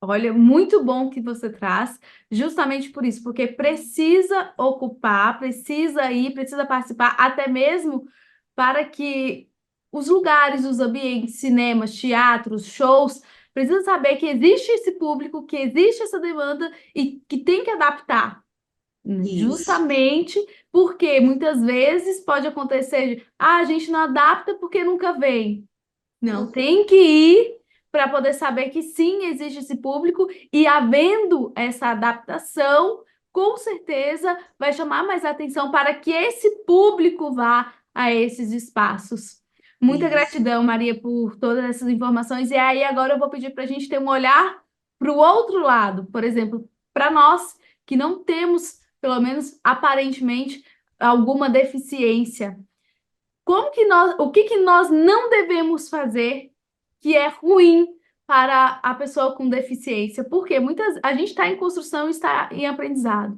Olha, muito bom que você traz, justamente por isso, porque precisa ocupar, precisa ir, precisa participar, até mesmo para que os lugares, os ambientes, cinemas, teatros, shows, precisam saber que existe esse público, que existe essa demanda e que tem que adaptar. Isso. Justamente porque muitas vezes pode acontecer, a gente não adapta porque nunca vem. Não, Uhum. tem que ir para poder saber que sim, existe esse público e havendo essa adaptação, com certeza vai chamar mais atenção para que esse público vá a esses espaços. Muita Isso. gratidão, Maria, por todas essas informações. E aí, agora eu vou pedir para a gente ter um olhar para o outro lado, por exemplo, para nós que não temos, pelo menos aparentemente, alguma deficiência. Como que nós, o que que nós não devemos fazer que é ruim para a pessoa com deficiência? Porque a gente está em construção e está em aprendizado.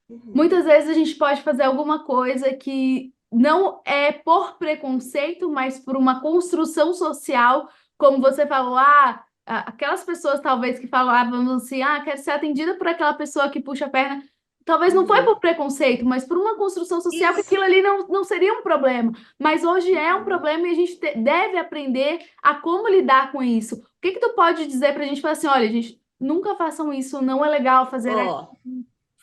Uhum. Muitas vezes a gente pode fazer alguma coisa que não é por preconceito, mas por uma construção social, como você falou, aquelas pessoas talvez que falavam assim, quero ser atendida por aquela pessoa que puxa a perna. Talvez não foi Uhum. por preconceito, mas por uma construção social que Isso. aquilo ali não seria um problema. Mas hoje é um Uhum. problema e a gente deve aprender a como lidar com isso. O que que tu pode dizer para a gente falar assim, olha, gente, nunca façam isso, não é legal fazer Ó, a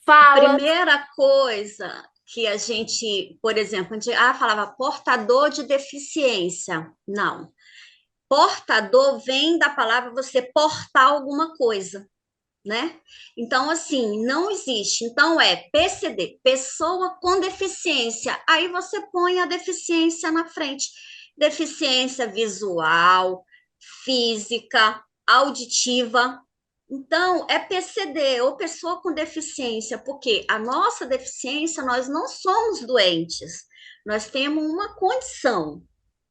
fala. primeira coisa que a gente, por exemplo, a gente falava portador de deficiência. Não. Portador vem da palavra você portar alguma coisa, né? Então, assim, não existe. Então, é PCD, pessoa com deficiência. Aí você põe a deficiência na frente. Deficiência visual, física, auditiva. Então, é PCD, ou pessoa com deficiência, porque a nossa deficiência, nós não somos doentes, nós temos uma condição,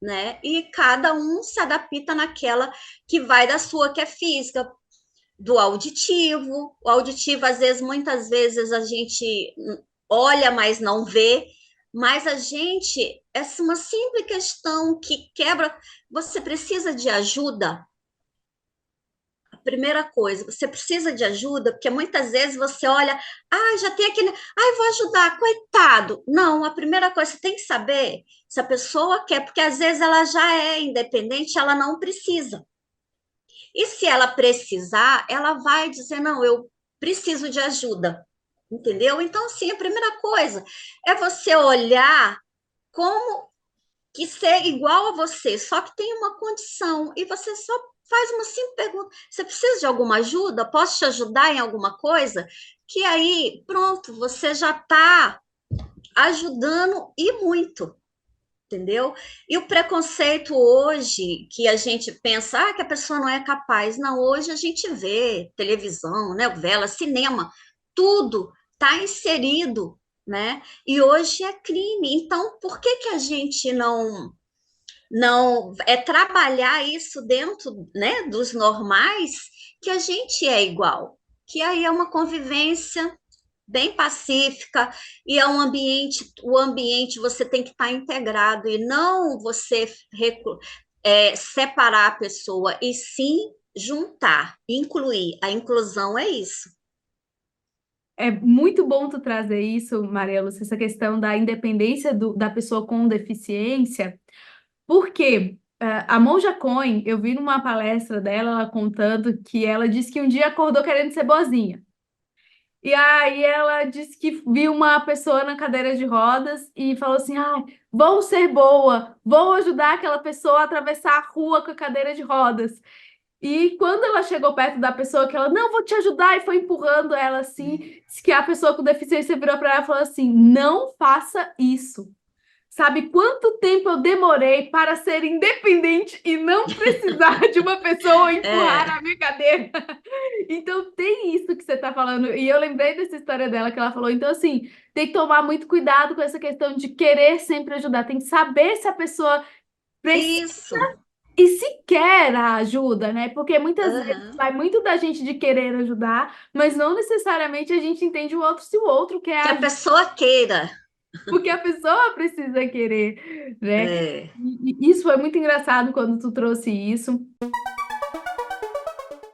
né? E cada um se adapta naquela que vai da sua, que é física, do auditivo. O auditivo, às vezes, muitas vezes a gente olha, mas não vê. Mas a gente, essa é uma simples questão que quebra. Você precisa de ajuda? A primeira coisa, você precisa de ajuda, porque muitas vezes você olha, já tem aquele, vou ajudar, coitado. Não, a primeira coisa, você tem que saber se a pessoa quer, porque às vezes ela já é independente, ela não precisa. E se ela precisar, ela vai dizer: não, eu preciso de ajuda, entendeu? Então, sim, a primeira coisa é você olhar como que ser igual a você, só que tem uma condição, e você só faz uma simples pergunta: você precisa de alguma ajuda? Posso te ajudar em alguma coisa? Que aí, pronto, você já está ajudando e muito. Entendeu? E o preconceito hoje, que a gente pensa, que a pessoa não é capaz. Não, hoje a gente vê televisão, né, novela, cinema, tudo está inserido, né? E hoje é crime. Então, por que que a gente não é trabalhar isso dentro, né, dos normais, que a gente é igual? Que aí é uma convivência bem pacífica, e é um ambiente, o ambiente você tem que estar integrado e não você separar a pessoa, e sim juntar, incluir. A inclusão é isso. É muito bom tu trazer isso, Maria Lúcia, essa questão da independência da pessoa com deficiência, porque a Monja Coen, eu vi numa palestra dela, ela contando que ela disse que um dia acordou querendo ser boazinha. E aí ela disse que viu uma pessoa na cadeira de rodas e falou assim: vou ser boa, vou ajudar aquela pessoa a atravessar a rua com a cadeira de rodas. E quando ela chegou perto da pessoa que ela, não, vou te ajudar, e foi empurrando ela assim, disse que a pessoa com deficiência virou para ela e falou assim: não faça isso. Sabe quanto tempo eu demorei para ser independente e não precisar de uma pessoa empurrar É, a minha cadeira? Então tem isso que você está falando. E eu lembrei dessa história dela que ela falou. Então, assim, tem que tomar muito cuidado com essa questão de querer sempre ajudar. Tem que saber se a pessoa precisa isso. e se quer a ajuda, né? Porque muitas vezes Uhum. vai muito da gente de querer ajudar, mas não necessariamente a gente entende o outro se o outro quer Que a ajudar, pessoa queira. porque a pessoa precisa querer, né? É. E isso foi muito engraçado quando tu trouxe isso.